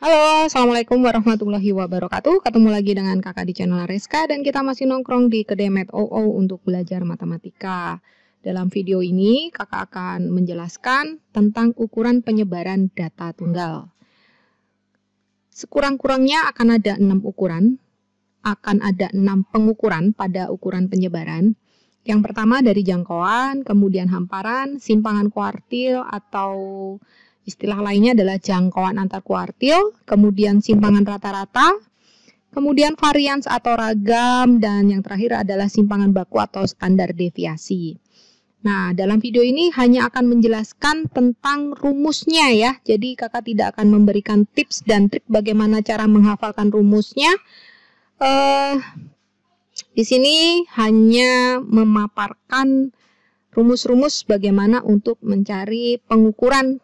Halo, Assalamualaikum warahmatullahi wabarakatuh. Ketemu lagi dengan kakak di channel Areska dan kita masih nongkrong di kedai Math00 untuk belajar matematika. Dalam video ini, kakak akan menjelaskan tentang ukuran penyebaran data tunggal. Sekurang-kurangnya akan ada 6 ukuran, akan ada 6 pengukuran pada ukuran penyebaran. Yang pertama dari jangkauan, kemudian hamparan, simpangan kuartil atau istilah lainnya adalah jangkauan antar kuartil, kemudian simpangan rata-rata, kemudian varians atau ragam, dan yang terakhir adalah simpangan baku atau standar deviasi. Nah, dalam video ini hanya akan menjelaskan tentang rumusnya ya. Jadi kakak tidak akan memberikan tips dan trik bagaimana cara menghafalkan rumusnya. Di sini hanya memaparkan rumus-rumus bagaimana untuk mencari pengukuran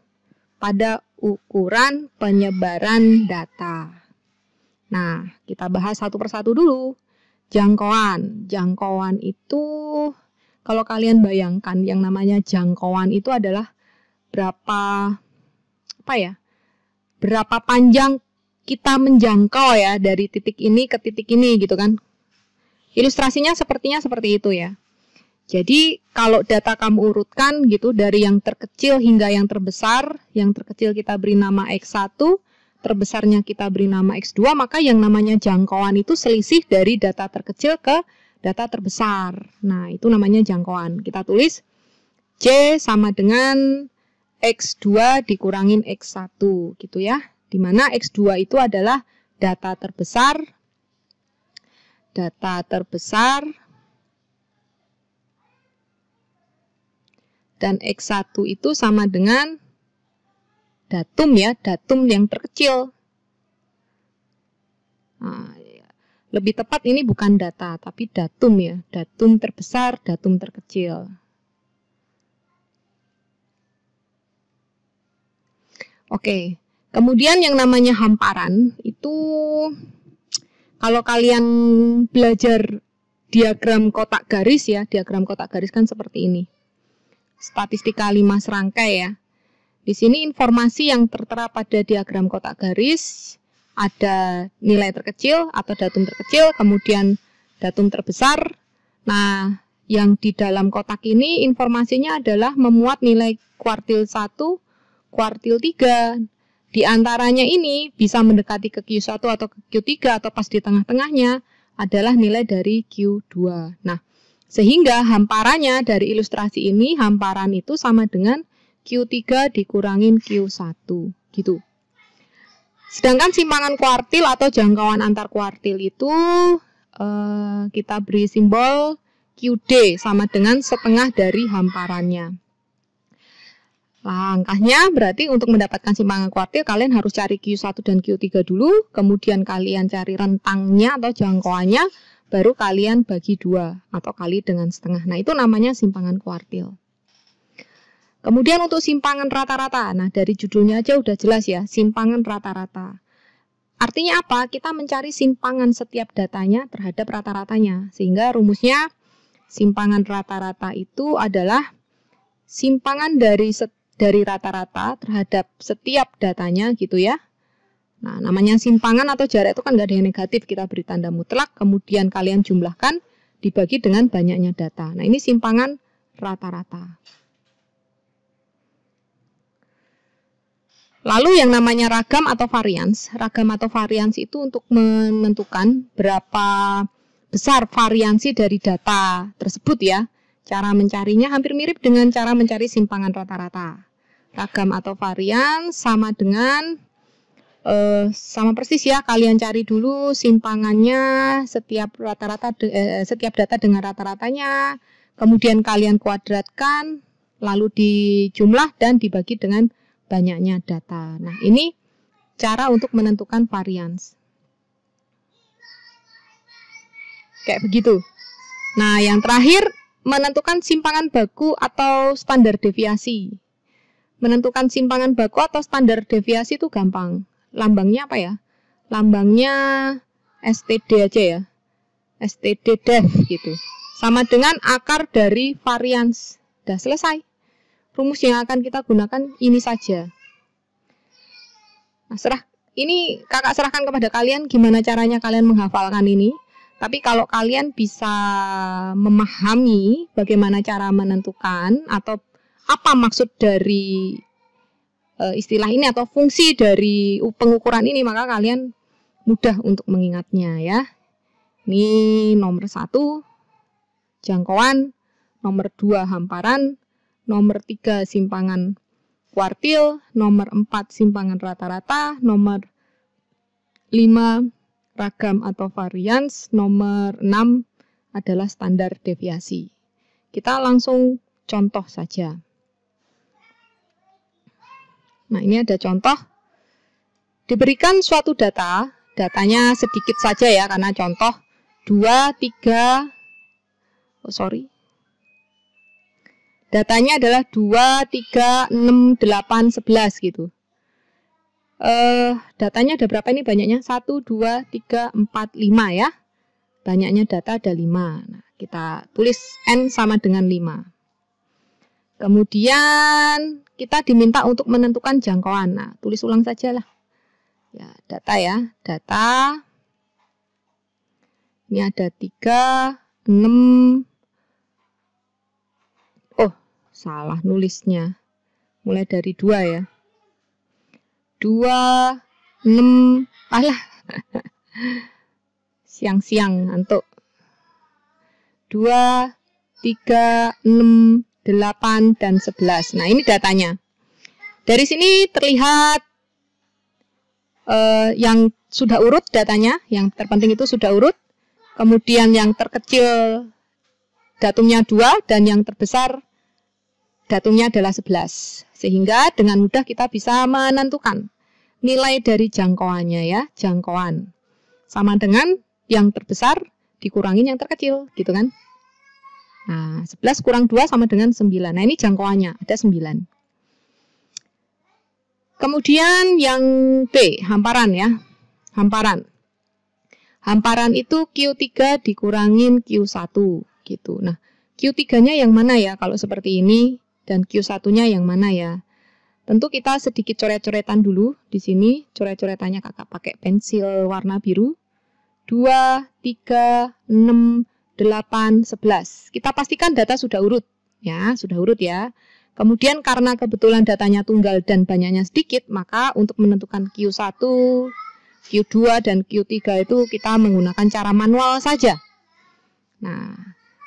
pada ukuran penyebaran data. Nah, kita bahas satu persatu dulu. Jangkauan. Jangkauan itu, kalau kalian bayangkan yang namanya jangkauan itu adalah berapa panjang kita menjangkau ya dari titik ini ke titik ini gitu kan. Ilustrasinya sepertinya seperti itu ya. Jadi kalau data kamu urutkan gitu dari yang terkecil hingga yang terbesar, yang terkecil kita beri nama X1, terbesarnya kita beri nama X2, maka yang namanya jangkauan itu selisih dari data terkecil ke data terbesar. Nah, itu namanya jangkauan. Kita tulis C sama dengan X2 dikurangin X1 gitu ya. Dimana X2 itu adalah data terbesar dan X1 itu sama dengan datum ya, datum yang terkecil. Nah, lebih tepat ini bukan data, tapi datum ya, datum terbesar, datum terkecil. Oke, kemudian yang namanya hamparan itu kalau kalian belajar diagram kotak garis ya, diagram kotak garis kan seperti ini. Statistika 5 serangkai ya. Di sini informasi yang tertera pada diagram kotak garis ada nilai terkecil atau datum terkecil, kemudian datum terbesar. Nah, yang di dalam kotak ini informasinya adalah memuat nilai kuartil 1, kuartil 3. Di antaranya ini bisa mendekati ke Q1 atau ke Q3 atau pas di tengah-tengahnya adalah nilai dari Q2. Nah, sehingga hamparannya dari ilustrasi ini, hamparan itu sama dengan Q3 dikurangin Q1, gitu. Sedangkan simpangan kuartil atau jangkauan antar kuartil itu kita beri simbol QD sama dengan setengah dari hamparannya. Langkahnya berarti untuk mendapatkan simpangan kuartil kalian harus cari Q1 dan Q3 dulu, kemudian kalian cari rentangnya atau jangkauannya, baru kalian bagi 2 atau kali dengan setengah. Nah, itu namanya simpangan kuartil. Kemudian untuk simpangan rata-rata, nah dari judulnya aja udah jelas ya, simpangan rata-rata. Artinya apa? Kita mencari simpangan setiap datanya terhadap rata-ratanya. Sehingga rumusnya simpangan rata-rata itu adalah simpangan dari rata-rata terhadap setiap datanya gitu ya. Nah, namanya simpangan atau jarak itu kan nggak ada yang negatif, kita beri tanda mutlak, kemudian kalian jumlahkan dibagi dengan banyaknya data. Nah, ini simpangan rata-rata. Lalu yang namanya ragam atau varians. Ragam atau varians itu untuk menentukan berapa besar variansi dari data tersebut ya. Cara mencarinya hampir mirip dengan cara mencari simpangan rata-rata. Ragam atau varians sama dengan sama persis ya, kalian cari dulu simpangannya setiap data dengan rata-ratanya, kemudian kalian kuadratkan, lalu dijumlah dan dibagi dengan banyaknya data. Nah, ini cara untuk menentukan varians. Kayak begitu. Nah, yang terakhir menentukan simpangan baku atau standar deviasi. Menentukan simpangan baku atau standar deviasi itu gampang. Lambangnya apa ya? Lambangnya STD aja ya. STD def gitu. Sama dengan akar dari varians. Sudah selesai. Rumus yang akan kita gunakan ini saja. Nah, ini kakak serahkan kepada kalian gimana caranya kalian menghafalkan ini. Tapi kalau kalian bisa memahami bagaimana cara menentukan atau apa maksud dari istilah ini atau fungsi dari pengukuran ini, maka kalian mudah untuk mengingatnya ya. Ini nomor 1 jangkauan, nomor 2 hamparan, nomor 3 simpangan kuartil, nomor 4 simpangan rata-rata, nomor 5 ragam atau varians, nomor 6 adalah standar deviasi. Kita langsung contoh saja. Nah, ini ada contoh. Diberikan suatu data, datanya sedikit saja ya, karena contoh 2, 3, datanya adalah 2, 3, 6, 8, 11 gitu. Datanya ada berapa ini banyaknya? 1, 2, 3, 4, 5 ya. Banyaknya data ada 5. Nah, kita tulis N sama dengan 5. Kemudian kita diminta untuk menentukan jangkauan. Nah, tulis ulang saja lah. Ya, data ya. Data. Ini ada 3, 6. Oh, salah nulisnya. Mulai dari 2 ya. 2, 6. Alah. Siang-siang ngantuk. 2, 3, 6, 8, dan 11. Nah, ini datanya. Dari sini terlihat yang sudah urut datanya. Yang terpenting itu sudah urut. Kemudian yang terkecil datumnya 2 dan yang terbesar datumnya adalah 11. Sehingga dengan mudah kita bisa menentukan nilai dari jangkauannya ya. Jangkauan sama dengan yang terbesar dikurangin yang terkecil, gitu kan. Nah, 11 kurang 2 sama dengan 9. Nah, ini jangkauannya, ada 9. Kemudian yang B, hamparan ya. Hamparan. Hamparan itu Q3 dikurangin Q1 gitu. Nah, Q3-nya yang mana ya kalau seperti ini dan Q1-nya yang mana ya? Tentu kita sedikit coret-coretan dulu di sini. Coret-coretannya kakak pakai pensil warna biru. 2, 3, 6, 8, 11. Kita pastikan data sudah urut ya, sudah urut ya. Kemudian karena kebetulan datanya tunggal dan banyaknya sedikit, maka untuk menentukan Q1, Q2 dan Q3 itu kita menggunakan cara manual saja. Nah,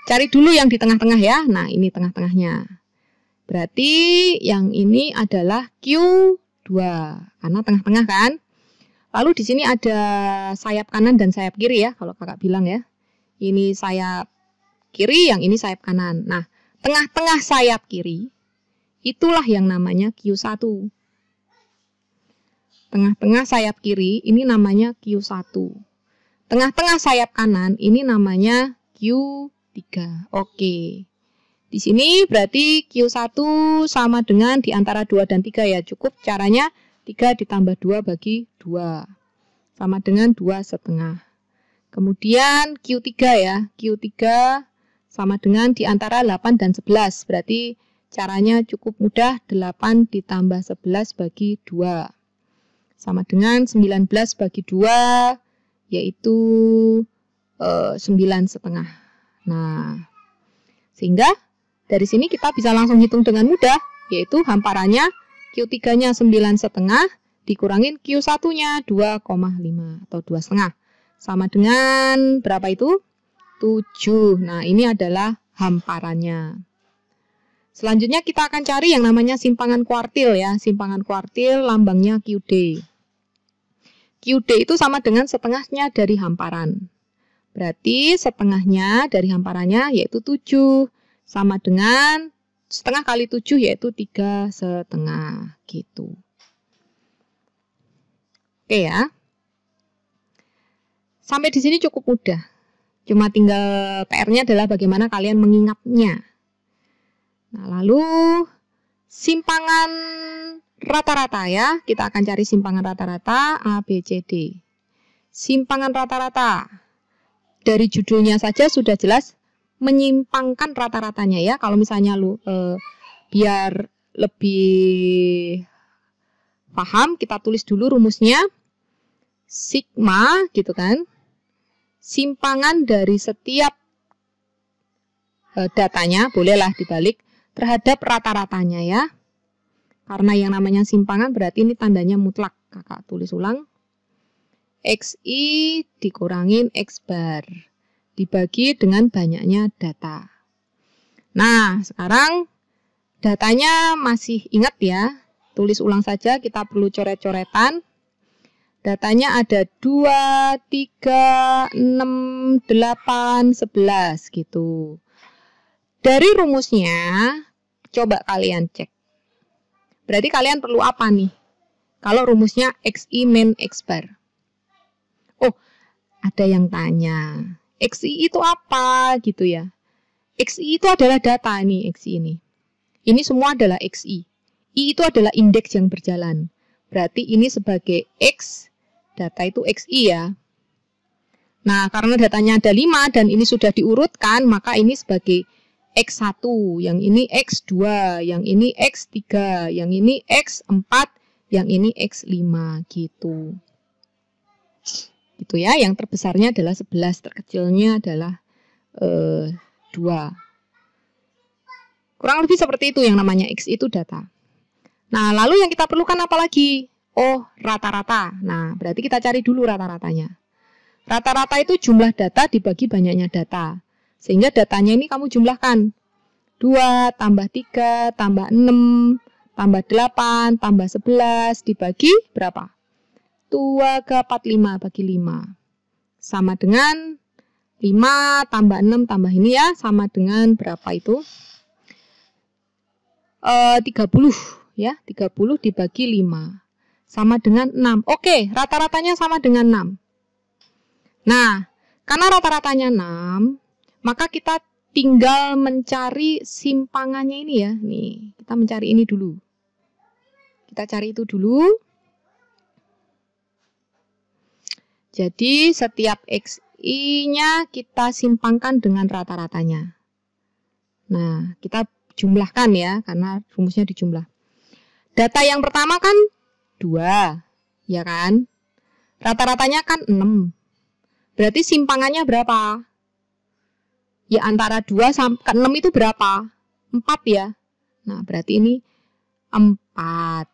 cari dulu yang di tengah-tengah ya. Nah, ini tengah-tengahnya. Berarti yang ini adalah Q2 karena tengah-tengah kan. Lalu di sini ada sayap kanan dan sayap kiri ya, kalau kakak bilang ya. Ini sayap kiri, yang ini sayap kanan. Nah, tengah-tengah sayap kiri, itulah yang namanya Q1. Tengah-tengah sayap kiri, ini namanya Q1. Tengah-tengah sayap kanan, ini namanya Q3. Oke. Di sini berarti Q1 sama dengan di antara 2 dan 3 ya. Cukup caranya 3 ditambah 2 bagi 2. Sama dengan 2,5. Kemudian Q3 ya, Q3 sama dengan di antara 8 dan 11. Berarti caranya cukup mudah, 8 ditambah 11 bagi 2. Sama dengan 19 bagi 2, yaitu 9,5. Nah, sehingga dari sini kita bisa langsung hitung dengan mudah, yaitu hamparannya Q3-nya 9,5 dikurangin Q1-nya 2,5 atau 2,5. Sama dengan berapa itu? 7. Nah, ini adalah hamparannya. Selanjutnya kita akan cari yang namanya simpangan kuartil ya. Simpangan kuartil lambangnya QD. QD itu sama dengan setengahnya dari hamparan. Berarti setengahnya dari hamparannya yaitu 7. Sama dengan setengah kali 7 yaitu 3,5 gitu. Oke ya. Sampai di sini cukup mudah. Cuma tinggal PR-nya adalah bagaimana kalian mengingatnya. Nah, lalu simpangan rata-rata ya. Kita akan cari simpangan rata-rata A, B, C, D. Simpangan rata-rata. Dari judulnya saja sudah jelas menyimpangkan rata-ratanya ya. Kalau misalnya biar lebih paham, kita tulis dulu rumusnya. sigma gitu kan, simpangan dari setiap datanya, bolehlah dibalik, terhadap rata-ratanya ya. Karena yang namanya simpangan berarti ini tandanya mutlak. Kakak tulis ulang. XI dikurangin X bar. Dibagi dengan banyaknya data. Nah, sekarang datanya masih ingat ya. Tulis ulang saja, kita perlu coret-coretan. Datanya ada 2, 3, 6, 8, 11 gitu. Dari rumusnya, coba kalian cek. Berarti kalian perlu apa nih? Kalau rumusnya XI min X bar. Oh, ada yang tanya. XI itu apa gitu ya? XI itu adalah data nih, XI ini. Ini semua adalah XI. I itu adalah indeks yang berjalan. Berarti ini sebagai X, data itu XI ya. Nah, karena datanya ada 5 dan ini sudah diurutkan, maka ini sebagai X1, yang ini X2, yang ini X3, yang ini X4, yang ini X5 gitu. Gitu ya, yang terbesarnya adalah 11, terkecilnya adalah 2. Kurang lebih seperti itu yang namanya X itu data. Nah, lalu yang kita perlukan apa lagi? Oh, rata-rata. Nah, berarti kita cari dulu rata-ratanya. Rata-rata itu jumlah data dibagi banyaknya data. Sehingga datanya ini kamu jumlahkan. 2 tambah 3 tambah 6 tambah 8 tambah 11 dibagi berapa? 2 ke 45 bagi 5. Sama dengan 5 tambah 6 tambah ini ya. Sama dengan berapa itu? 30 ya. 30 dibagi 5. Sama dengan 6. Oke, rata-ratanya sama dengan 6. Nah, karena rata-ratanya 6, maka kita tinggal mencari simpangannya ini ya. Nih, kita mencari ini dulu. Kita cari itu dulu. Jadi, setiap XI-nya kita simpangkan dengan rata-ratanya. Nah, kita jumlahkan ya, karena rumusnya dijumlah. Data yang pertama kan 2, ya kan? Rata-ratanya kan 6. Berarti simpangannya berapa? Ya antara 2 sampai 6 itu berapa? 4 ya. Nah, berarti ini 4.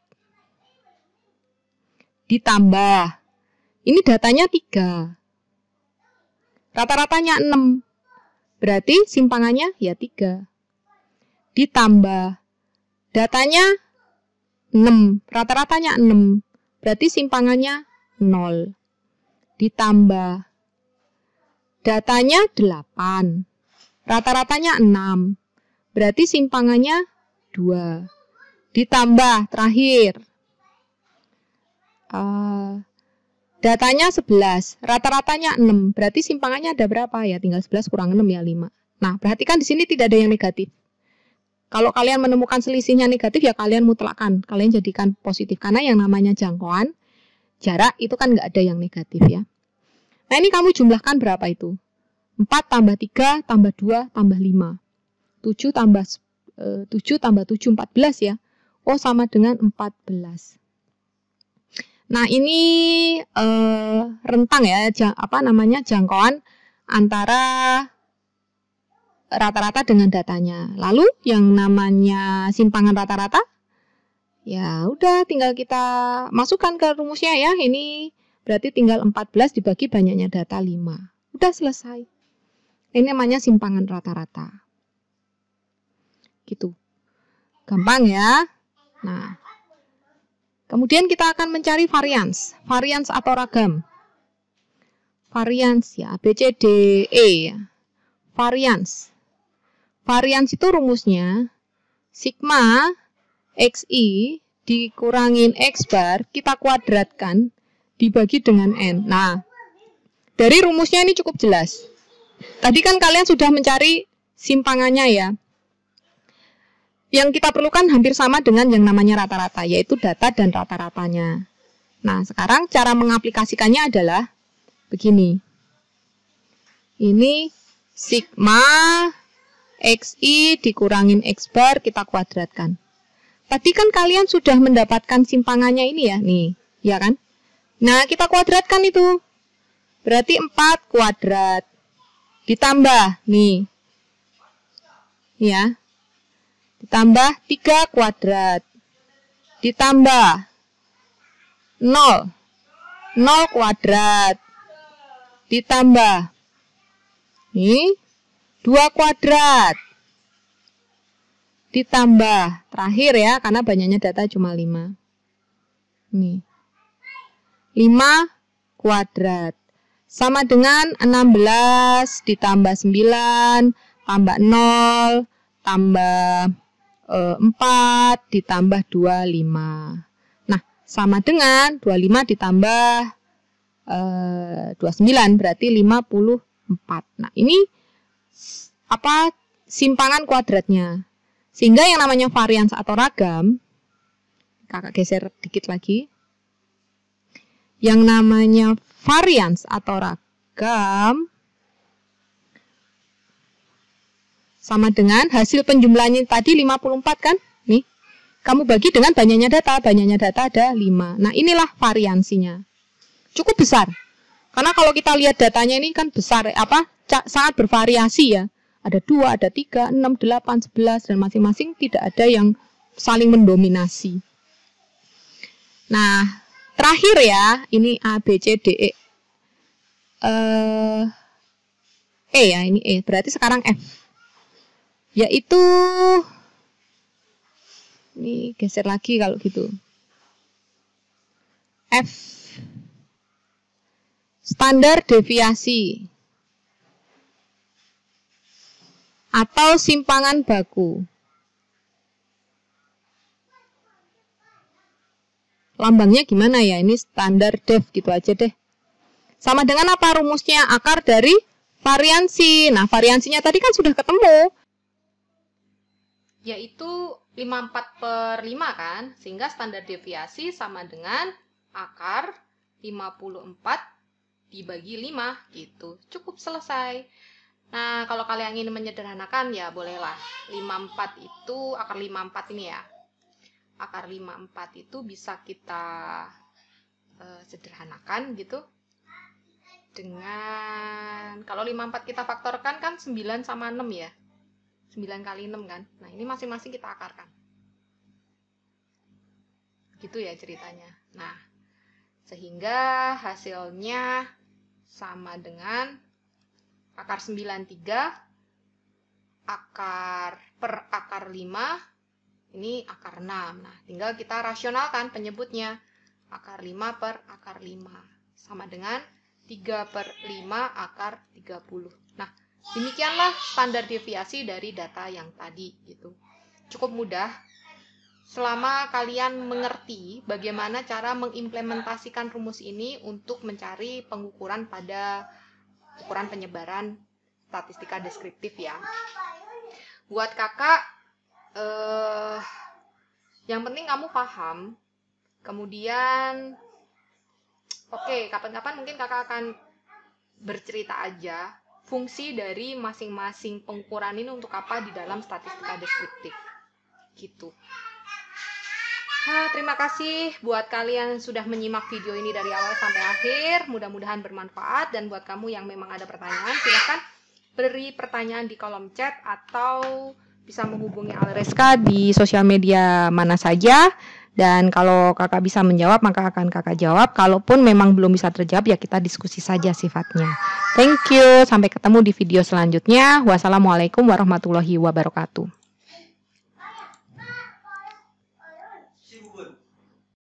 Ditambah. Ini datanya 3. Rata-ratanya 6. Berarti simpangannya ya 3. Ditambah. Datanya 6. Rata-ratanya 6. Berarti simpangannya 0. Ditambah. Datanya 8. Rata-ratanya 6. Berarti simpangannya 2. Ditambah terakhir. Datanya 11. Rata-ratanya 6. Berarti simpangannya ada berapa ya? Tinggal 11 kurang 6 ya 5. Nah, perhatikan di sini tidak ada yang negatif. Kalau kalian menemukan selisihnya negatif ya kalian mutlakkan. Kalian jadikan positif. Karena yang namanya jangkauan, jarak itu kan nggak ada yang negatif ya. Nah, ini kamu jumlahkan berapa itu? 4 tambah 3 tambah 2 tambah 5. 7 tambah 7, 14 ya. Oh, sama dengan 14. Nah, ini rentang ya, jangkauan antara rata-rata dengan datanya. Lalu yang namanya simpangan rata-rata, ya udah tinggal kita masukkan ke rumusnya ya. Ini berarti tinggal 14 dibagi banyaknya data 5. Udah selesai. Ini namanya simpangan rata-rata. Gitu. Gampang ya. Nah, kemudian kita akan mencari varians. Varians atau ragam. Varians ya, B, C, D, E ya. Varians. Varians itu rumusnya sigma XI dikurangin X bar kita kuadratkan dibagi dengan N. Nah, dari rumusnya ini cukup jelas. Tadi kan kalian sudah mencari simpangannya ya. Yang kita perlukan hampir sama dengan yang namanya rata-rata, yaitu data dan rata-ratanya. Nah, sekarang cara mengaplikasikannya adalah begini. Ini sigma XI dikurangin X bar kita kuadratkan. Tadi kan kalian sudah mendapatkan simpangannya ini ya, nih, ya kan? Nah, kita kuadratkan itu. Berarti 4 kuadrat. Ditambah, nih. Ya. Ditambah 3 kuadrat. Ditambah 0. 0 kuadrat. Ditambah. Nih. 2 kuadrat. Ditambah. Terakhir ya, karena banyaknya data cuma 5. Nih. 5 kuadrat. Sama dengan 16 ditambah 9 tambah 0 tambah 4 ditambah 25. Nah, sama dengan 25 ditambah 29 berarti 54. Nah, ini apa simpangan kuadratnya. Sehingga yang namanya varians atau ragam, kakak geser dikit lagi. Yang namanya varians atau ragam sama dengan hasil penjumlahannya tadi 54 kan? Nih, kamu bagi dengan banyaknya data ada 5. Nah, inilah variansinya. Cukup besar. Karena kalau kita lihat datanya ini kan besar, sangat bervariasi ya. Ada 2, ada 3, 6, 8, 11 dan masing-masing tidak ada yang saling mendominasi. Nah, terakhir ya, ini A, B, C, D, E. Ya, ini E. Berarti sekarang F. Yaitu, ini geser lagi kalau gitu. F. Standar deviasi. Atau simpangan baku. Lambangnya gimana ya? Ini standar dev gitu aja deh. Sama dengan apa rumusnya? Akar dari variansi. Nah, variansinya tadi kan sudah ketemu. Yaitu 54/5 kan? Sehingga standar deviasi sama dengan akar 54 dibagi 5 gitu. Cukup selesai. Nah, kalau kalian ingin menyederhanakan ya bolehlah. 54 itu, akar 54 ini ya. Akar 54 itu bisa kita sederhanakan gitu. Dengan, kalau 54 kita faktorkan kan 9 sama 6 ya. 9 kali 6 kan. Nah, ini masing-masing kita akarkan. Gitu ya ceritanya. Nah, sehingga hasilnya sama dengan akar 93, akar per akar 5, ini akar 6. Nah, tinggal kita rasionalkan penyebutnya. Akar 5 per akar 5. Sama dengan 3/5 akar 30. Nah, demikianlah standar deviasi dari data yang tadi. Gitu. Cukup mudah. Selama kalian mengerti bagaimana cara mengimplementasikan rumus ini untuk mencari pengukuran pada ukuran penyebaran statistika deskriptif ya. Buat kakak, yang penting kamu paham. Kemudian, oke, kapan-kapan mungkin kakak akan bercerita aja fungsi dari masing-masing pengukuran ini untuk apa di dalam statistika deskriptif. Gitu. Terima kasih buat kalian yang sudah menyimak video ini dari awal sampai akhir. Mudah-mudahan bermanfaat. Dan buat kamu yang memang ada pertanyaan, silahkan beri pertanyaan di kolom chat atau bisa menghubungi Alreska di sosial media mana saja. Dan kalau kakak bisa menjawab, maka akan kakak jawab. Kalaupun memang belum bisa terjawab, ya kita diskusi saja sifatnya. Thank you. Sampai ketemu di video selanjutnya. Wassalamualaikum warahmatullahi wabarakatuh.